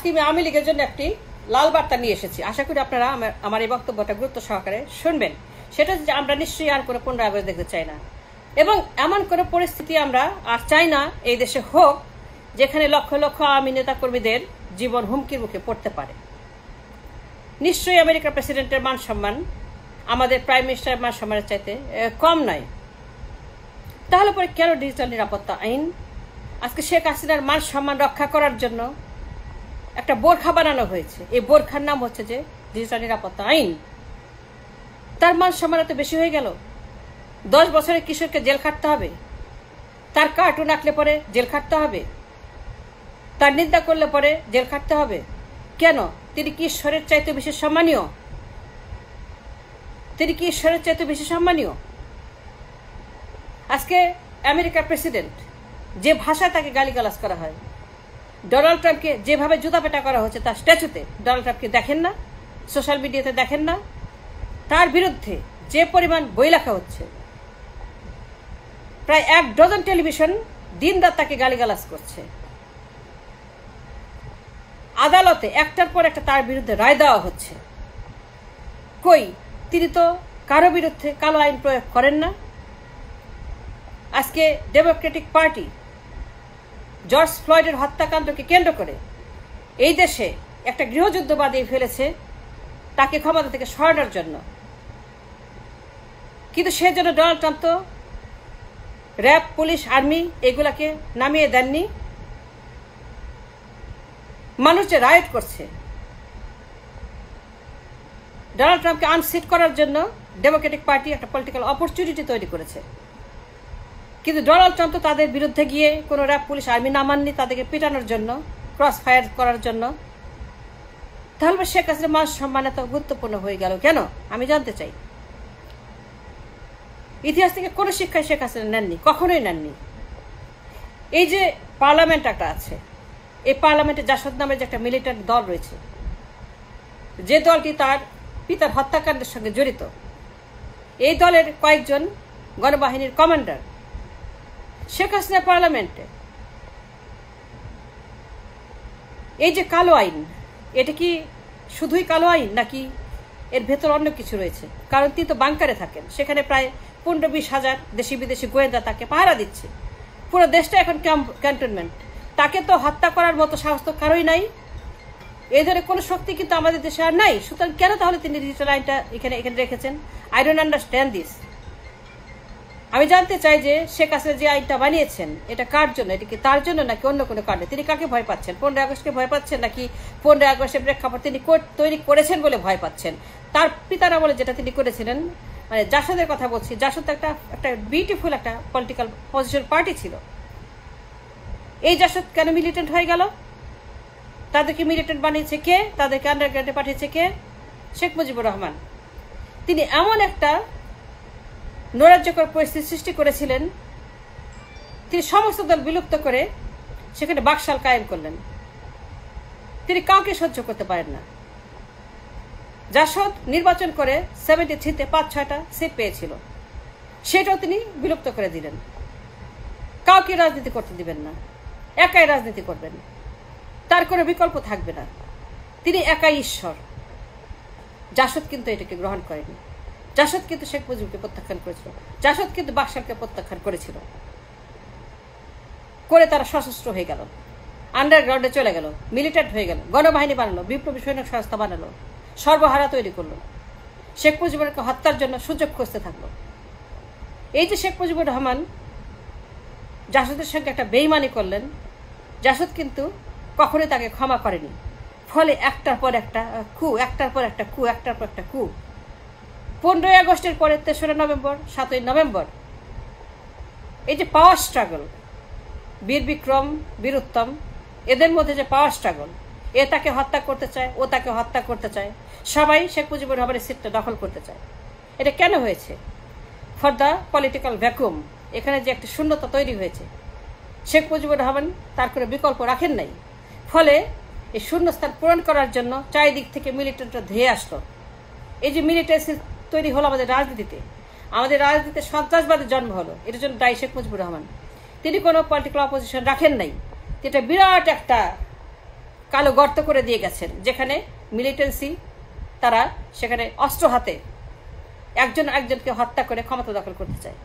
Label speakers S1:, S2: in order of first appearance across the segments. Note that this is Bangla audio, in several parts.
S1: আমি আওয়ামী লীগের জন্য একটি লাল বার্তা নিয়ে এসেছি। আশা করি আপনারা আমার এই বক্তব্যটা গুরুত্ব সহকারে শুনবেন। সেটা যে আমরা নিশ্চয়ই আর কোনো 15 আগস্ট দেখতে চাই না, এবং এমন কোনো পরিস্থিতি আমরা আর চাই না এই দেশে হোক যেখানে লক্ষ লক্ষ আওয়ামী নেতা কর্মীদের জীবন হুমকির মুখে পড়তে পারে। নিশ্চয়ই আমেরিকার প্রেসিডেন্টের মান সম্মান আমাদের প্রাইম মিনিস্টারের মান সম্মানের চাইতে কম নয়। তাহলে পরে কেন ডিজিটাল নিরাপত্তা আইন? আজকে শেখ হাসিনার মান সম্মান রক্ষা করার জন্য একটা বোরখা বানানো হয়েছে। এই বোরখার নাম হচ্ছে যে ডিজিটাল নিরাপত্তা আইন। তার মান সম্মান এত বেশি হয়ে গেল। 10 বছরের কিশোরকে জেল খাটতে হবে, তার কার্টুন আঁকলে পরে জেল খাটতে হবে, তার নিন্দা করলে পরে জেল খাটতে হবে। কেন? তিনি কি ঈশ্বরের চাইতে বেশি সম্মানীয়? তিনি কি ঈশ্বরের চাইতে বেশি সম্মানীয়? আজকে আমেরিকার প্রেসিডেন্ট যে ভাষায় তাকে গালিগালাজ করা হয়, ডোনাল্ড ট্রাম্পকে যেভাবে জুতাপেটা করা হচ্ছে তার স্ট্যাচুতে, ডোনাল্ড ট্রাম্পকে দেখেন না? সোশ্যাল মিডিয়াতে দেখেন না? তার বিরুদ্ধে যে পরিমাণ বই লেখা হচ্ছে, প্রায় 1 ডজন টেলিভিশন দিনরাত তাকে গালিগালাজ করছে। আদালতে একটার পর একটা তার বিরুদ্ধে রায় দেওয়া হচ্ছে। কই, তিনি তো কারো বিরুদ্ধে কালো আইন প্রয়োগ করেন না। আজকে ডেমোক্রেটিক পার্টি জর্জ ফ্লয়েডের হত্যাকাণ্ডকে কেন্দ্র করে এই দেশে একটা গৃহযুদ্ধ বাঁধিয়ে ফেলেছে তাকে ক্ষমতা থেকে সরানোর জন্য। কিন্তু সেজন্য ডোনাল্ড ট্রাম্প তো র্যাব, পুলিশ, আর্মি এগুলাকে নামিয়ে দেননি। মানুষ যে রাইট করছে, ডোনাল্ড ট্রাম্পকে আনসিট করার জন্য ডেমোক্রেটিক পার্টি একটা পলিটিক্যাল অপরচুনিটি তৈরি করেছে। কিন্তু ডোনাল্ড ট্রাম্প তো তাদের বিরুদ্ধে গিয়ে কোনো র্যাব, পুলিশ, আর্মি নামাননি তাদেরকে পিটানোর জন্য, ক্রস ফায়ার করার জন্য। তাহলে শেখ হাসিনার মান সম্মান এত গুরুত্বপূর্ণ হয়ে গেল কেন? আমি জানতে চাই। ইতিহাস থেকে কোনো শিক্ষায় শেখ হাসিনা নেননি, কখনোই নেননি। এই যে পার্লামেন্ট একটা আছে, এই পার্লামেন্টে জাসদ নামের যে একটা মিলিটারি দল রয়েছে, যে দলটি তার পিতার হত্যাকাণ্ডের সঙ্গে জড়িত, এই দলের কয়েকজন গণবাহিনীর কমান্ডার শেখ হাসিনা পার্লামেন্টে। এই যে কালো আইন, এটা কি শুধুই কালো আইন নাকি এর ভেতর অন্য কিছু রয়েছে? কারণ তিনি তো বাংকারে থাকেন, সেখানে প্রায় 15-20 হাজার দেশি বিদেশি গোয়েন্দা তাকে পাহারা দিচ্ছে। পুরো দেশটা এখন ক্যান্টনমেন্ট। তাকে তো হত্যা করার মতো সাহস তো কারোই নাই। এই ধরনের কোনো শক্তি কিন্তু আমাদের দেশে আর নাই। সুতরাং কেন তাহলে তিনি ডিজিটাল আইনটা এখানে রেখেছেন? I don't understand this. আমি জানতে চাই যে শেখ হাসিনা যে আইনটা বানিয়েছেন এটা কার জন্য? এটা কি তার জন্য নাকি অন্য কোনো কারণে? তিনি কাকে ভয় পাচ্ছেন? 15 আগস্টকে ভয় পাচ্ছেন নাকি 15 আগস্টের প্রেক্ষাপট তিনি তৈরি করেছেন বলে ভয় পাচ্ছেন? তার পিতার আমলে যেটা তিনি করেছিলেন, মানে জাসদের কথা বলছি, জাসদ একটা বিউটিফুল একটা পলিটিক্যাল পজিশন পার্টি ছিল। এই জাসদ কেন মিলিটেন্ট হয়ে গেল? তাদেরকে মিলিটেন্ট বানিয়েছে কে? তাদেরকে আন্ডারগ্রাউন্ডে পাঠিয়েছে কে? শেখ মুজিবুর রহমান। তিনি এমন একটা নৈরাজ্যকর পরিস্থিতি সৃষ্টি করেছিলেন, তিনি সমস্ত দল বিলুপ্ত করে সেখানে বাকশাল কায়েম করলেন। তিনি কাউকে সহ্য করতে পারেন না। জাসদ নির্বাচন করে 73-তে 5-6টা সিট পেয়েছিল, সেটাও তিনি বিলুপ্ত করে দিলেন। কাউকে রাজনীতি করতে দিবেন না, একাই রাজনীতি করবেন, তার কোনো বিকল্প থাকবে না, তিনি একাই ঈশ্বর। জাসদ কিন্তু এটাকে গ্রহণ করেনি। জাসদ কিন্তু শেখ মুজিবকে প্রত্যাখ্যান করেছিল। জাসদ কিন্তু বাকশালকে প্রত্যাখ্যান করেছিল। করে তারা সশস্ত্র হয়ে গেল, আন্ডারগ্রাউন্ডে চলে গেল, মিলিটেন্ট হয়ে গেল, গণবাহিনী বানালো, বিপ্লবী সৈনিক সংস্থা বানালো, সর্বহারা তৈরি করলো, শেখ মুজিবুরকে হত্যার জন্য সুযোগ খুঁজতে থাকলো। এই যে শেখ মুজিবুর রহমান জাসদের সঙ্গে একটা বেইমানি করলেন, জাসদ কিন্তু কখনোই তাকে ক্ষমা করেনি। ফলে একটার পর একটা কু, একটার পর একটা কু, একটার পর একটা কু। 15 আগস্টের পরে 3রা নভেম্বর, 7ই নভেম্বর, এই যে পাওয়ার স্ট্রাগল, বীর বিক্রম, বীর উত্তম, এদের মধ্যে যে পাওয়ার স্ট্রাগল, এ তাকে হত্যা করতে চায়, ও তাকে হত্যা করতে চায়, সবাই শেখ মুজিবুর রহমানের সিটটা দখল করতে চায়। এটা কেন হয়েছে? For the political vacuum. এখানে যে একটা শূন্যতা তৈরি হয়েছে, শেখ মুজিবুর রহমান তার কোনো বিকল্প রাখেন নাই। ফলে এই শূন্যস্থান পূরণ করার জন্য চারিদিক থেকে মিলিটারিটা ধেয়ে আসলো। এই যে মিলিটারি তৈরি হলো আমাদের রাজনীতিতে, আমাদের রাজনীতিতে সন্ত্রাসবাদের জন্ম হলো, এটার জন্য দায়ী শেখ মুজিবুর রহমান। তিনি কোনো পলিটিক্যাল অপোজিশন রাখেন নাই। এটা বিরাট একটা কালো গর্ত করে দিয়ে গেছেন, যেখানে মিলিটেন্সি তারা সেখানে অস্ত্র হাতে একজন একজনকে হত্যা করে ক্ষমতা দখল করতে চায়।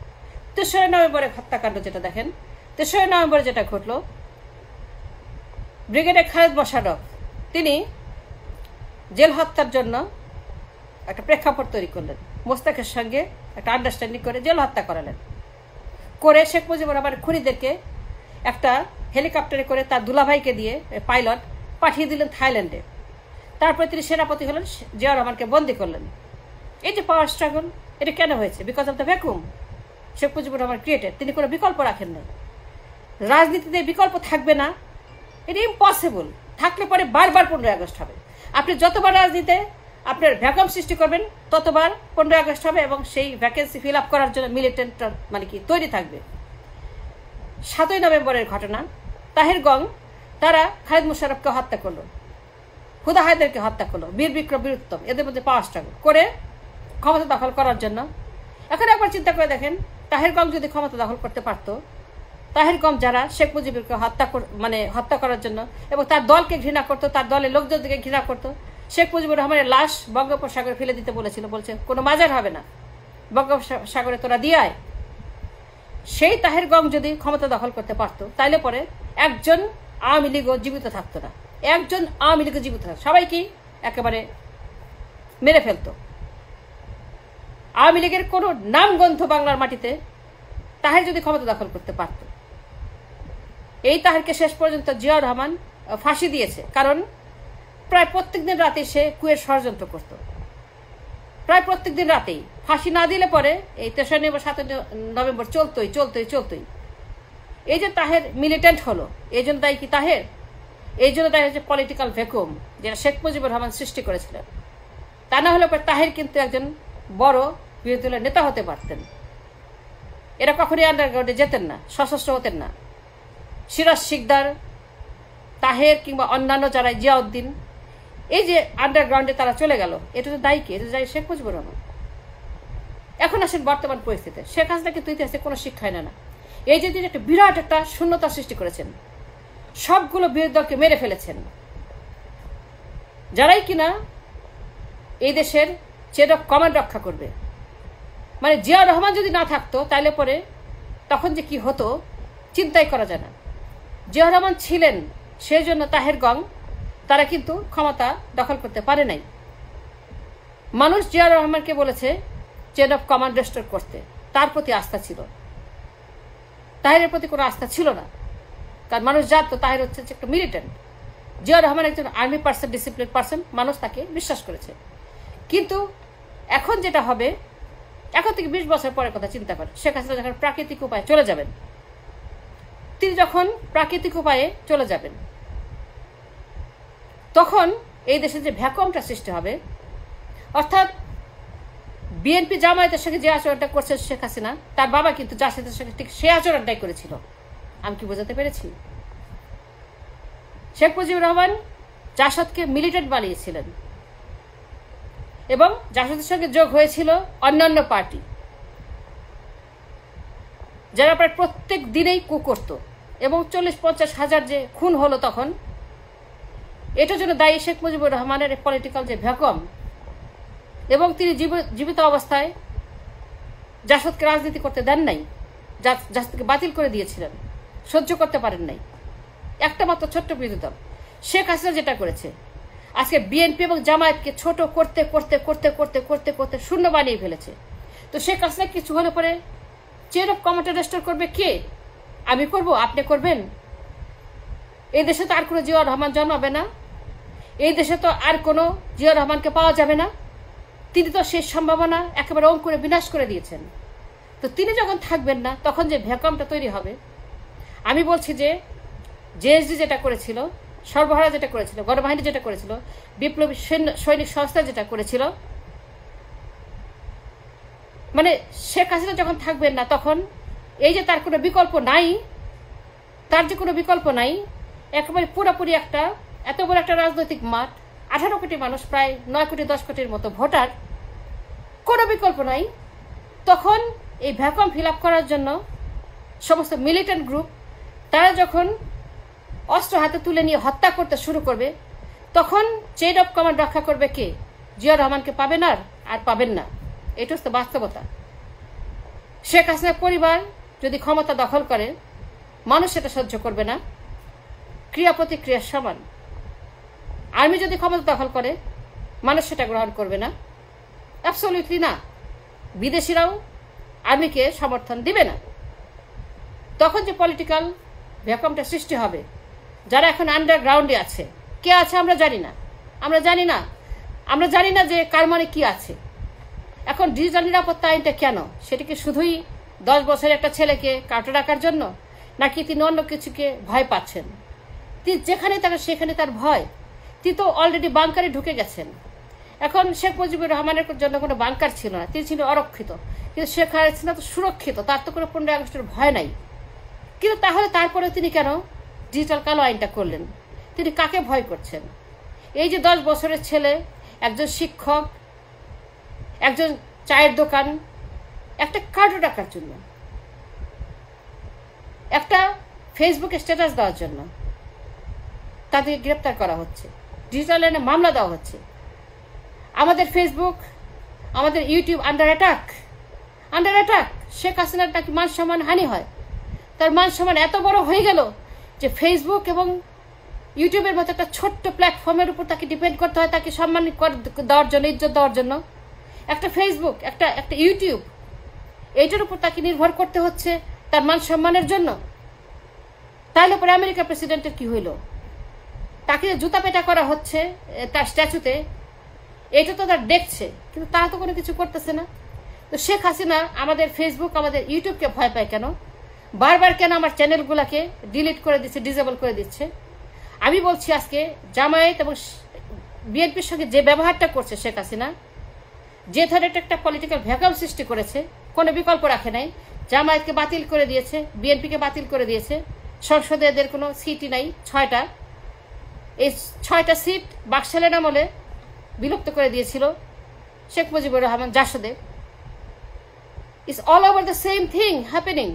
S1: 3রা নভেম্বরের হত্যাকাণ্ড যেটা দেখেন, 3রা নভেম্বরে যেটা ঘটলো, ব্রিগেডিয়ার খালেদ মোশাররফ তিনি জেল হত্যার জন্য একটা প্রেক্ষাপট তৈরি করলেন, মোস্তাকের সঙ্গে একটা আন্ডারস্ট্যান্ডিং করে জেল হত্যা করালেন, করে শেখ মুজিবুর রহমানের খুনিদেরকে একটা হেলিকপ্টারে করে তার দুলাভাইকে দিয়ে পাইলট পাঠিয়ে দিলেন থাইল্যান্ডে। তারপরে তিনি সেনাপতি হলেন, জিয়াউর রহমানকে বন্দী করলেন। এই যে পাওয়ার স্ট্রাগল, এটা কেন হয়েছে? Because of the vacuum Sheikh Mujibur Rahman created. তিনি কোনো বিকল্প রাখেন নাই। রাজনীতিতে বিকল্প থাকবে না, এটা ইম্পসিবল। থাকলে পরে বারবার 15ই আগস্ট হবে। আপনি যতবার রাজনীতিতে আপনার ভ্যাকুম সৃষ্টি করবেন ততবার 15ই আগস্ট হবে, এবং সেই ভ্যাকেন্সি ফিল আপ করার জন্য মিলিটেন্ট মানে কি তৈরি থাকবে। 7ই নভেম্বরের ঘটনা, তাহের গং তারা খালেদ মোশাররফকে হত্যা করলো, হুদা হায়দারকে হত্যা করলো, বীর বিক্রম বীরুত্তম, এদের মধ্যে পাওয়ার স্ট্রাগল করে ক্ষমতা দখল করার জন্য। এখন একবার চিন্তা করে দেখেন, তাহের গং যদি ক্ষমতা দখল করতে পারতো, তাহের গং যারা শেখ মুজিবুরকে হত্যা করার জন্য এবং তার দলকে ঘৃণা করতো, তার দলের লোকজনকে ঘৃণা করতো, শেখ মুজিবুর রহমানের লাশ বঙ্গোপসাগরে ফেলে দিতে বলছে কোনো মাজার হবে না, বঙ্গোপসাগরে তোরা দিয়ে আয়। সেই তাহের গং যদি ক্ষমতা দখল করতে পারতো, তাইলে পরে একজন আওয়ামী লীগও জীবিত থাকতো না, একজন আওয়ামী লীগও জীবিত থাকতো, সবাইকে একেবারে মেরে ফেলতো। আওয়ামী লীগের কোনো নামগন্ধ বাংলার মাটিতে তাহের যদি ক্ষমতা দখল করতে পারত। এই তাহেরকে শেষ পর্যন্ত জিয়াউর রহমান ফাঁসি দিয়েছে, কারণ প্রায় প্রত্যেকদিন রাতে সে কুয়ের ষড়যন্ত্র করত, প্রায় প্রত্যেকদিন রাতেই। ফাঁসি না দিলে পরে এই 3রা নভেম্বর 7ই নভেম্বর চলতই। এই যে তাহের মিলিটেন্ট হলো, এই জন্য দায়ী কি তাহের? এই জন্য দায়ী হচ্ছে পলিটিক্যাল ভ্যাকুম, যেটা শেখ মুজিবুর রহমান সৃষ্টি করেছিলেন। তা না হলে পরে তাহের কিন্তু একজন বড় বিরোধী দলের নেতা হতে পারতেন। এরা কখনই আন্ডারগ্রাউন্ডে যেতেন না, সশস্ত্র হতেন না। সিরাজ শিকদার, তাহের কিংবা অন্যান্য যারা, জিয়াউদ্দিন, এই যে আন্ডারগ্রাউন্ডে তারা চলে গেল, এটা তো দায়ী কি? এটা দায়ী শেখ মুজিবুর রহমান। এখন আসেন বর্তমান পরিস্থিতিতে, শেখ হাসিনা কিন্তু ইতিহাসে কোনো শিক্ষায় না। এই যে তিনি একটা বিরাট একটা শূন্যতা সৃষ্টি করেছেন, সবগুলো বিরোধী দলকে মেরে ফেলেছেন, যারাই কিনা এই দেশের চেন অফ কমান্ড রক্ষা করবে। মানে জিয়াউর রহমান যদি না থাকতো, তাহলে পরে তখন যে কি হতো চিন্তাই করা যায় না। জিয়াউর রহমান ছিলেন, সেই জন্য তাহের গং তারা কিন্তু ক্ষমতা দখল করতে পারে নাই। মানুষ জিয়াউর রহমানকে বলেছে চেন অফ কমান্ড রেস্টোর করতে, তার প্রতি আস্থা ছিল, তাহেরের প্রতি কোনো আস্থা ছিল না। কারণ মানুষ জানতো তাহের হচ্ছে একটা মিলিটেন্ট, জিয়াউর রহমান একজন আর্মি পার্সন, ডিসিপ্লিন পার্সন, মানুষ তাকে বিশ্বাস করেছে। কিন্তু এখন যেটা হবে, এখন থেকে 20 বছর পরের কথা চিন্তা করেন। শেখ হাসিনা যখন প্রাকৃতিক উপায়ে চলে যাবেন, তিনি যখন প্রাকৃতিক উপায়ে চলে যাবেন, তখন এই দেশে যে ভ্যাকুয়ামটা সৃষ্টি হবে, অর্থাৎ বিএনপি জামায়াতের সঙ্গে যে আচরণটা করছে শেখ হাসিনা, তার বাবা কিন্তু জাসদের সঙ্গে ঠিক সেই আচরণটাই করেছিল। আমি কি বোঝাতে পেরেছি? শেখ মুজিবুর রহমান জাসদকে মিলিটেন্ট বানিয়েছিলেন, এবং জাসদের সঙ্গে যোগ হয়েছিল অন্যান্য পার্টি, যারা প্রায় প্রত্যেক দিনেই কু করত, এবং 40-50 হাজার যে খুন হলো তখন, এটার জন্য দায়ী শেখ মুজিবুর রহমানের পলিটিক্যাল যে ভ্যাকুয়াম। এবং তিনি জীবিত অবস্থায় জাসদকে রাজনীতি করতে দেন নাই, জাসদকে বাতিল করে দিয়েছিলেন, সহ্য করতে পারেন নাই। একটা মাত্র ছোট্ট বিরোধী দল শেখ হাসিনা যেটা করেছে, আজকে বিএনপি এবং জামায়াতকে ছোট করতে করতে করতে করতে করতে করতে শূন্য বানিয়ে ফেলেছে। তো শেখ হাসিনা কিছু হলে পরে চেন অফ কমান্ড রেস্টোর করবে কে? আমি করব, আপনি করবেন? এই দেশে তো আর কোনো জিয়াউর রহমান জন্মাবে না, এই দেশে তো আর কোনো জিয়াউর রহমানকে পাওয়া যাবে না। তিনি তো শেষ সম্ভাবনা একেবারে অঙ্কুরে বিনাশ করে দিয়েছেন। তো তিনি যখন থাকবেন না, তখন যে ভ্যাকুয়ামটা তৈরি হবে, আমি বলছি যে জেএসডি যেটা করেছিল, সর্বহারা যেটা করেছিল, গণবাহিনী যেটা করেছিল, বিপ্লবী সৈনিক সংস্থা যেটা করেছিল, মানে শেখ হাসিনা যখন থাকবেন না, তখন এই যে তার কোনো বিকল্প নাই, তার যে কোনো বিকল্প নাই, একেবারে পুরোপুরি একটা এত বড় একটা রাজনৈতিক মাঠ, 18 কোটি মানুষ, প্রায় 9 কোটি 10 কোটির মতো ভোটার, কোনো বিকল্প নাই। তখন এই ভ্যাকুয়াম ফিল আপ করার জন্য সমস্ত মিলিটেন্ট গ্রুপ তারা যখন অস্ত্র হাতে তুলে নিয়ে হত্যা করতে শুরু করবে, তখন চেইন অফ কমান্ড রক্ষা করবে কে? জিয়া রহমানকে পাবেন আর পাবেন না। এটা হচ্ছে বাস্তবতা। শেখ হাসিনার পরিবার যদি ক্ষমতা দখল করে, মানুষ সেটা সহ্য করবে না। ক্রিয়া প্রতিক্রিয়ার সমান। আর্মি যদি ক্ষমতা দখল করে, মানুষ সেটা গ্রহণ করবে না, অ্যাবসলিউটলি না। বিদেশিরাও আর্মিকে সমর্থন দিবে না। তখন যে পলিটিক্যাল ভ্যাকুয়ামটা সৃষ্টি হবে, যারা এখন আন্ডারগ্রাউন্ডে আছে, কে আছে আমরা জানি না, আমরা জানি না যে কার মানে কি আছে। এখন ডিজিটাল নিরাপত্তা আইনটা কেন? সেটা কি শুধুই 10 বছরের একটা ছেলেকে কাটে রাখার জন্য, নাকি তিনি অন্য কিছুকে ভয় পাচ্ছেন? তিনি যেখানে থাকে সেখানে তার ভয়। তিনি তো অলরেডি বাংকারে ঢুকে গেছেন। এখন শেখ মুজিবুর রহমানের জন্য কোনো বাংকার ছিল না, তিনি ছিল অরক্ষিত। কিন্তু শেখ হাসিনা তো সুরক্ষিত, তার তো কোনো 15 আগস্টের ভয় নাই। কিন্তু তাহলে তারপরে তিনি কেন ডিজিটাল কালো আইনটা করলেন? তিনি কাকে ভয় করছেন? এই যে 10 বছরের ছেলে, একজন শিক্ষক, একজন চায়ের দোকান, একটা কার্ড রাখার জন্য, একটা ফেসবুকে স্ট্যাটাস দেওয়ার জন্য তাদেরকে গ্রেপ্তার করা হচ্ছে, ডিজিটাল আইনে মামলা দেওয়া হচ্ছে। আমাদের ফেসবুক, আমাদের ইউটিউব আন্ডার অ্যাটাক। শেখ হাসিনার নাকি মান সম্মান হানি হয়। তার মান সম্মান এত বড় হয়ে গেল যে ফেসবুক এবং ইউটিউবের মতো একটা ছোট্ট প্ল্যাটফর্মের উপর তাকে ডিপেন্ড করতে হয়, তাকে সম্মান দেওয়ার জন্য, ইজ্জত দেওয়ার জন্য। একটা ফেসবুক, একটা ইউটিউব, এইটার উপর তাকে নির্ভর করতে হচ্ছে তার মান সম্মানের জন্য। তাহলে পরে আমেরিকার প্রেসিডেন্টের কি হইল? তাকে জুতা পেটা করা হচ্ছে তার স্ট্যাচুতে, এটা তো তার দেখছে, কিন্তু তারা তো কোনো কিছু করতেছে না। তো শেখ হাসিনা আমাদের ফেসবুক, আমাদের ইউটিউবকে ভয় পায় কেন? বারবার কেন আমার চ্যানেলগুলোকে ডিলিট করে দিচ্ছে, ডিসেবল করে দিচ্ছে? আমি বলছি আজকে জামায়াত এবং বিএনপির সঙ্গে যে ব্যবহারটা করছে শেখ হাসিনা, যে ধরনের একটা পলিটিক্যাল ভ্যাকুয়াম সৃষ্টি করেছে, কোনো বিকল্প রাখে নাই। জামায়াতকে বাতিল করে দিয়েছে, বিএনপিকে বাতিল করে দিয়েছে, সংসদে এদের কোনো সিটই নাই, 6টা। এই 6টা সিট বাকশালের আমলে বিলুপ্ত করে দিয়েছিল শেখ মুজিবুর রহমান জাসদে। It's all over the same thing happening.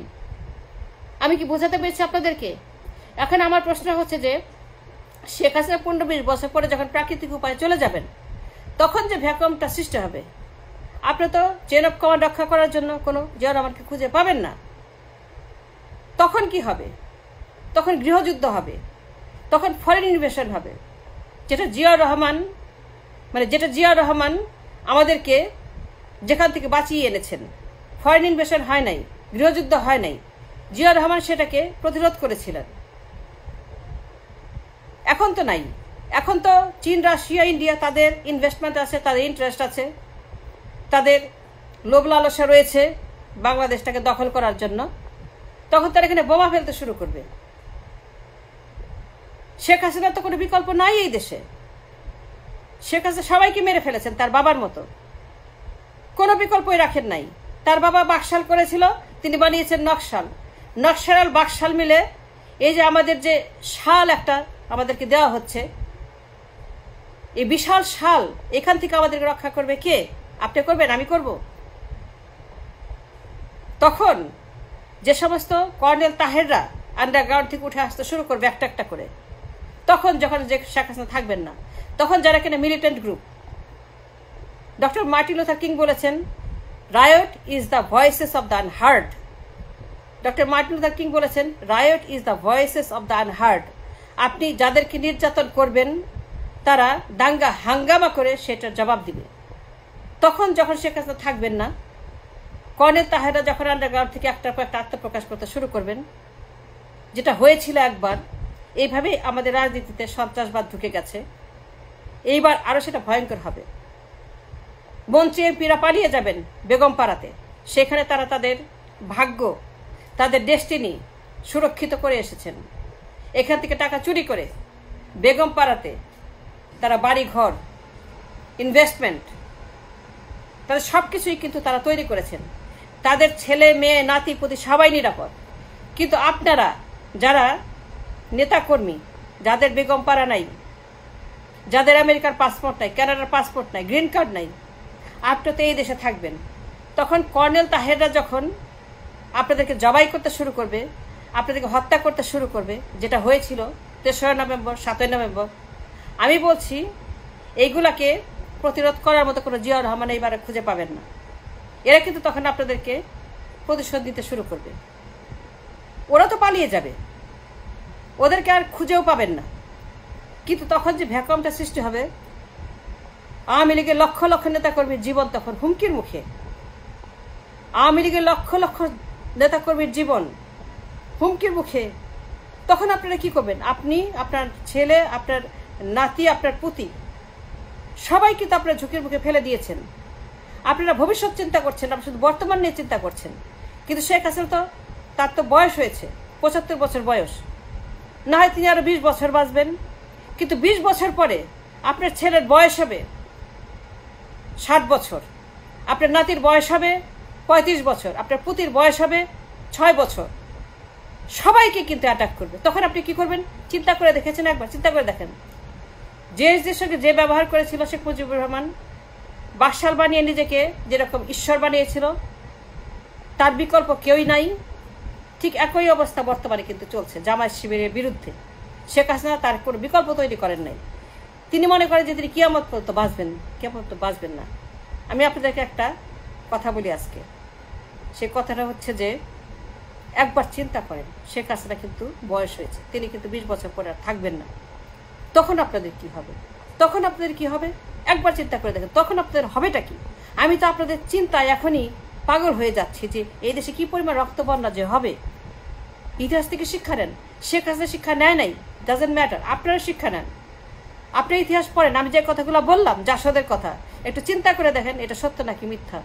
S1: আমি কি বোঝাতে পেরেছি আপনাদেরকে? এখন আমার প্রশ্ন হচ্ছে যে শেখ হাসিনা 15-20 বছর পরে যখন প্রাকৃতিক উপায়ে চলে যাবেন, তখন যে ভ্যাকুয়ামটা সৃষ্টি হবে, আপনি তো চেইন অফ কমান্ড রক্ষা করার জন্য কোনো জিয়া রহমানকে খুঁজে পাবেন না। তখন কি হবে? তখন গৃহযুদ্ধ হবে, তখন ফরেন ইনভেশন হবে, যেটা জিয়া রহমান আমাদেরকে যেখান থেকে বাঁচিয়ে এনেছেন। ফরেন ইনভেশন হয় নাই, গৃহযুদ্ধ হয় নাই, জিয়া রহমান সেটাকে প্রতিরোধ করেছিলেন। এখন তো নাই। এখন তো চীন, রাশিয়া, ইন্ডিয়া, তাদের ইনভেস্টমেন্ট আছে, তাদের ইন্টারেস্ট আছে, তাদের লোভ লালসা রয়েছে বাংলাদেশটাকে দখল করার জন্য। তখন তারা এখানে বোমা ফেলতে শুরু করবে। শেখ হাসিনার তো কোনো বিকল্প নাই এই দেশে। শেখ হাসিনা সবাইকে মেরে ফেলেছেন তার বাবার মতো, কোনো বিকল্পই রাখেন নাই। তার বাবা বাকশাল করেছিল, তিনি বানিয়েছেন নকশাল। নকশাল আর বাকশাল মিলে এই যে আমাদের যে শাল একটা আমাদেরকে দেওয়া হচ্ছে, এই বিশাল শাল, এখান থেকে আমাদেরকে রক্ষা করবে কে? আপনি করবেন? আমি করব? তখন যে সমস্ত কর্নেল তাহেররা আন্ডারগ্রাউন্ড থেকে উঠে আসতে শুরু করবে একটা একটা করে, তখন যখন যে শেখ হাসিনা থাকবেন না, তখন যারা কিনা militant group, doctor Martin Luther King বলেছেন, riot is the voices of the unheard. Doctor Martin Luther King বলেছেন, riot is the voices of the unheard. আপনি যাদেরকে নির্যাতন করবেন, তারা দাঙ্গা হাঙ্গামা করে সেটার জবাব দিবে। তখন যখন শেখ হাসিনা থাকবেন না, কর্নেল তাহেররা যখন আন্ডারগ্রাউন্ড থেকে একটার পর একটা আত্মপ্রকাশ করতে শুরু করবেন, যেটা হয়েছিল একবার, এইভাবেই আমাদের রাজনীতিতে সন্ত্রাসবাদ ঢুকে গেছে। এইবার আরো সেটা ভয়ঙ্কর হবে। মন্ত্রী এমপিরা পালিয়ে যাবেন বেগম পাড়াতে, সেখানে তারা তাদের ভাগ্য, তাদের ডেস্টিনি সুরক্ষিত করে এসেছেন। এখান থেকে টাকা চুরি করে বেগম পাড়াতে তারা বাড়ি ঘর, ইনভেস্টমেন্ট, তাদের সবকিছুই কিন্তু তারা তৈরি করেছেন। তাদের ছেলে মেয়ে নাতি পুতি সবাই নিরাপদ। কিন্তু আপনারা যারা নেতাকর্মী, যাদের বেগম পাড়া নাই, যাদের আমেরিকার পাসপোর্ট নাই, কানাডার পাসপোর্ট নাই, গ্রিন কার্ড নাই, আপনি তো এই দেশে থাকবেন। তখন কর্নেল তাহেররা যখন আপনাদেরকে জবাই করতে শুরু করবে, আপনাদেরকে হত্যা করতে শুরু করবে, যেটা হয়েছিল 3রা নভেম্বর, 7ই নভেম্বর। আমি বলছি এইগুলাকে প্রতিরোধ করার মতো কোনো জিয়াউর রহমান এইবারে খুঁজে পাবেন না। এরা কিন্তু তখন আপনাদেরকে প্রতিশোধ দিতে শুরু করবে। ওরা তো পালিয়ে যাবে, ওদেরকে আর খুঁজেও পাবেন না। কিন্তু তখন যে ভ্যাকুয়ামটা সৃষ্টি হবে, আওয়ামী লীগের লক্ষ লক্ষ নেতাকর্মীর জীবন তখন হুমকির মুখে। আওয়ামী লীগের লক্ষ লক্ষ নেতাকর্মীর জীবন হুমকির মুখে। তখন আপনারা কি করবেন? আপনি, আপনার ছেলে, আপনার নাতি, আপনার পুতি, সবাই কিন্তু আপনারা ঝুঁকির মুখে ফেলে দিয়েছেন। আপনারা ভবিষ্যৎ চিন্তা করছেন, আপনারা শুধু বর্তমান নিয়ে চিন্তা করছেন। কিন্তু শেখ হাসিনা তো, তার তো বয়স হয়েছে, 75 বছর বয়স। না হয় তিনি আরো 20 বছর বাঁচবেন, কিন্তু 20 বছর পরে আপনার ছেলের বয়স হবে 60 বছর, আপনার নাতির বয়স হবে 35 বছর, আপনার পুতির বয়স হবে 6 বছর। সবাইকে কিন্তু অ্যাটাক করবে। তখন আপনি কি করবেন? চিন্তা করে দেখেছেন একবার? চিন্তা করে দেখেন, যে সঙ্গে যে ব্যবহার করেছিল শেখ মুজিবুর রহমান, বাকশাল বানিয়ে নিজেকে যেরকম ঈশ্বর বানিয়েছিল, তার বিকল্প কেউই নাই। ঠিক একই অবস্থা বর্তমানে কিন্তু চলছে জামায়াত শিবিরের বিরুদ্ধে। শেখ হাসিনা তার কোনো বিকল্প তৈরি করেন নাই। তিনি মনে করেন যে তিনি কিয়ামত পর্যন্ত বাঁচবেন, কিয়ামত পর্যন্ত বাঁচবেন না। আমি আপনাদেরকে একটা কথা বলি আজকে। সে কথাটা হচ্ছে যে, একবার চিন্তা করেন, শেখ হাসিনা কিন্তু বয়স হয়েছে, তিনি কিন্তু 20 বছর পরে আর থাকবেন না। তখন আপনাদের কি হবে? তখন আপনাদের কি হবে? একবার চিন্তা করে দেখেন, তখন আপনাদের হবেটা কি? আমি তো আপনাদের চিন্তায় এখনই পাগল হয়ে যাচ্ছি যে এই দেশে কি পরিমাণ রক্তবন্যা যে হবে। ইতিহাস থেকে শিক্ষা নেন। শেখ হাসিনা শিক্ষা নেয় নাই, ডাজেন্ট ম্যাটার। আপনারা শিক্ষা নেন, আপনার ইতিহাস পড়েন। আমি যে কথাগুলো বললাম, জাসদের কথা, একটু চিন্তা করে দেখেন এটা সত্য নাকি মিথ্যা।